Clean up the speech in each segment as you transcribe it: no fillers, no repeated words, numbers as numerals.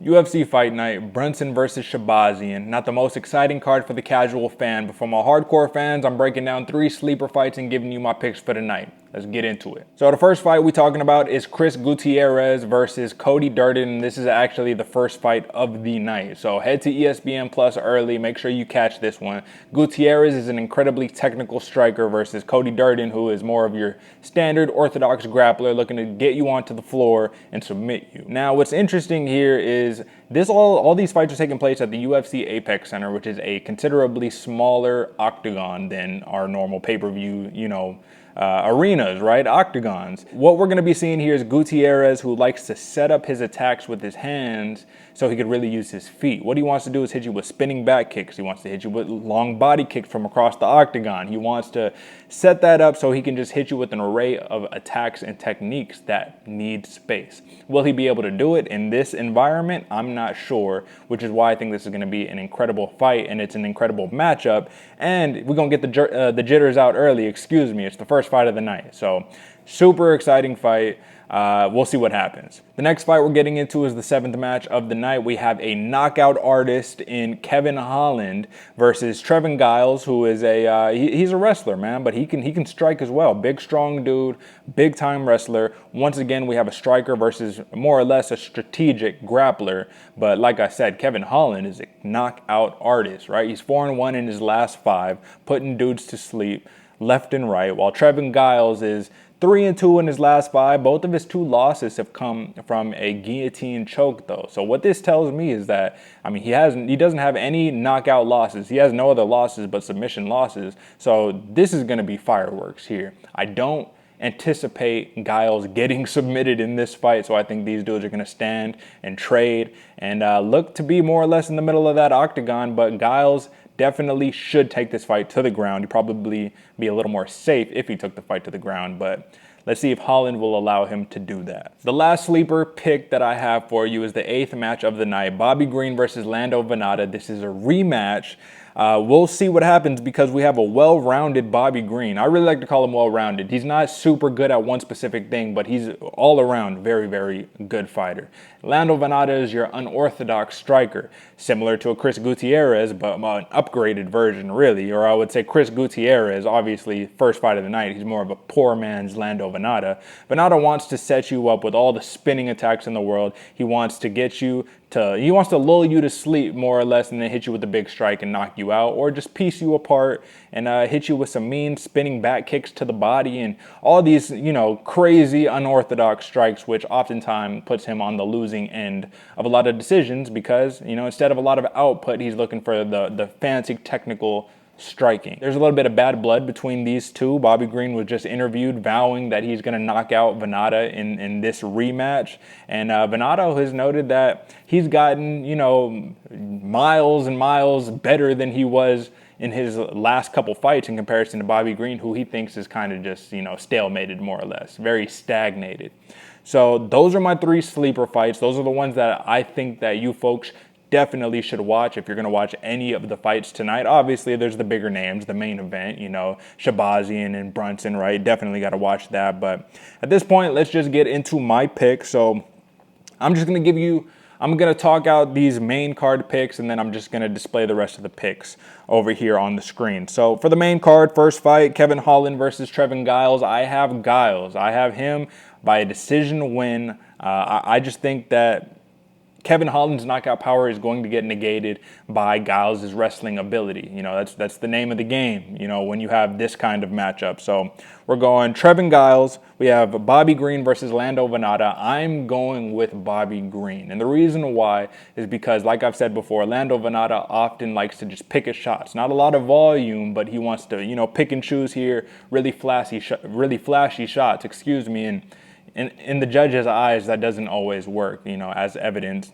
UFC Fight Night, Brunson versus Shahbazyan. Not the most exciting card for the casual fan, but for my hardcore fans, I'm breaking down 3 sleeper fights and giving you my picks for the night. Let's get into it. So the first fight we're talking about is Chris Gutierrez versus Cody Durden, and this is actually the first fight of the night. So head to ESPN Plus early, make sure you catch this one. Gutierrez is an incredibly technical striker versus Cody Durden, who is more of your standard orthodox grappler looking to get you onto the floor and submit you. Now, what's interesting here is all these fights are taking place at the UFC Apex Center, which is a considerably smaller octagon than our normal pay-per-view, arenas, right? Octagons. What we're going to be seeing here is Gutierrez, who likes to set up his attacks with his hands so he could really use his feet. What he wants to do is hit you with spinning back kicks. He wants to hit you with long body kicks from across the octagon. He wants to set that up so he can just hit you with an array of attacks and techniques that need space. Will he be able to do it in this environment? I'm not sure, which is why I think this is going to be an incredible fight and it's an incredible matchup. And we're going to get the jitters out early. Excuse me. It's the first fight of the night. So super exciting fight. We'll see what happens. The next fight we're getting into is the 7th match of the night. We have a knockout artist in Kevin Holland versus Trevin Giles, who is he's a wrestler, man, but he can strike as well. Big, strong dude, big time wrestler. Once again, we have a striker versus more or less a strategic grappler. But like I said, Kevin Holland is a knockout artist, right? He's 4-1 in his last 5, putting dudes to sleep left and right, while Trevin Giles is 3-2 in his last 5. Both of his 2 losses have come from a guillotine choke, though. So what this tells me is that, he doesn't have any knockout losses. He has no other losses but submission losses. So this is going to be fireworks here. I don't anticipate Giles getting submitted in this fight, so I think these dudes are going to stand and trade and look to be more or less in the middle of that octagon, but Giles definitely should take this fight to the ground. He'd probably be a little more safe if he took the fight to the ground, but let's see if Holland will allow him to do that. The last sleeper pick that I have for you is the 8th match of the night, Bobby Green versus Lando Vannata. This is a rematch. We'll see what happens because we have a well-rounded Bobby Green. I really like to call him well-rounded. He's not super good at one specific thing, but he's all around very, very good fighter. Lando Vannata is your unorthodox striker, similar to a Chris Gutierrez, but an upgraded version, really. Or I would say Chris Gutierrez, obviously, first fight of the night. He's more of a poor man's Lando Vannata. Vannata wants to set you up with all the spinning attacks in the world. He wants to he wants to lull you to sleep, more or less, and then hit you with a big strike and knock you out, or just piece you apart and hit you with some mean spinning back kicks to the body and all these, crazy unorthodox strikes, which oftentimes puts him on the losing end of a lot of decisions because, instead of a lot of output, he's looking for the fancy technical striking. There's a little bit of bad blood between these two. Bobby Green was just interviewed vowing that he's going to knock out Vannata in this rematch. And Vannata has noted that he's gotten, miles and miles better than he was in his last couple fights in comparison to Bobby Green, who he thinks is kind of just, stalemated more or less, very stagnated. So those are my 3 sleeper fights. Those are the ones that I think that you folks definitely should watch if you're going to watch any of the fights tonight. Obviously, there's the bigger names, the main event, Shahbazyan and Brunson, right? Definitely got to watch that. But at this point, let's just get into my pick. So I'm going to talk out these main card picks, and then I'm just going to display the rest of the picks over here on the screen. So for the main card, first fight, Kevin Holland versus Trevin Giles. I have Giles. I have him by a decision win. I just think that Kevin Holland's knockout power is going to get negated by Giles' wrestling ability. That's the name of the game, when you have this kind of matchup. So we're going Trevin Giles. We have Bobby Green versus Lando Vannata. I'm going with Bobby Green. And the reason why is because, like I've said before, Lando Vannata often likes to just pick his shots. Not a lot of volume, but he wants to, pick and choose here, really flashy shots, and in the judge's eyes, that doesn't always work, as evidenced,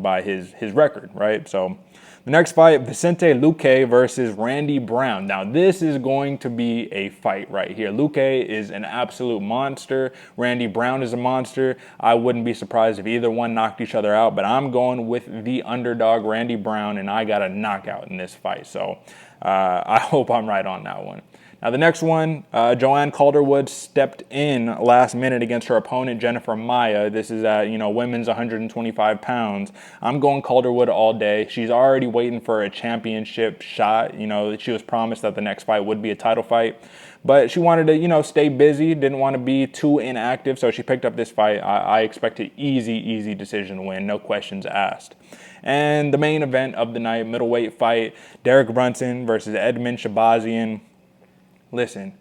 by his record, right? So the next fight, Vicente Luque versus Randy Brown. Now, this is going to be a fight right here. Luque is an absolute monster. Randy Brown is a monster. I wouldn't be surprised if either one knocked each other out, but I'm going with the underdog, Randy Brown, and I got a knockout in this fight. So I hope I'm right on that one. Now, the next one, Joanne Calderwood stepped in last minute against her opponent, Jennifer Maia. This is at, women's 125 pounds. I'm going Calderwood all day. She's already waiting for a championship shot. She was promised that the next fight would be a title fight. But she wanted to, stay busy, didn't want to be too inactive, so she picked up this fight. I expect an easy decision win, no questions asked. And the main event of the night, middleweight fight, Derek Brunson versus Edmund Shahbazyan. Listen,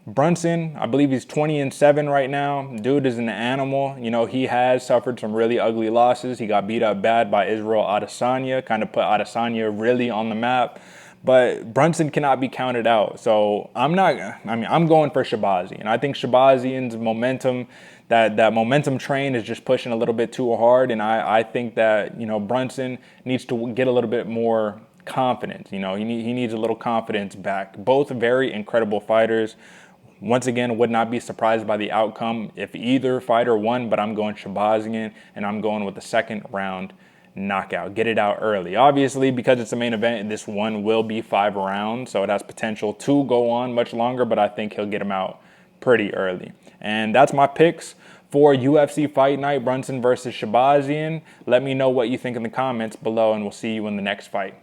Brunson, I believe he's 20-7 right now. Dude is an animal. He has suffered some really ugly losses. He got beat up bad by Israel Adesanya, kind of put Adesanya really on the map. But Brunson cannot be counted out. So I'm going for Shahbazyan. I think Shahbazyan's momentum, that momentum train is just pushing a little bit too hard. And I think that, Brunson needs to get a little bit more confidence. He needs a little confidence back. Both very incredible fighters. Once again, would not be surprised by the outcome if either fighter won, but I'm going Shahbazyan, and I'm going with the second round knockout. Get it out early. Obviously, because it's a main event, this one will be 5 rounds, so it has potential to go on much longer, but I think he'll get him out pretty early. And that's my picks for UFC Fight Night, Brunson versus Shahbazyan. Let me know what you think in the comments below, and we'll see you in the next fight.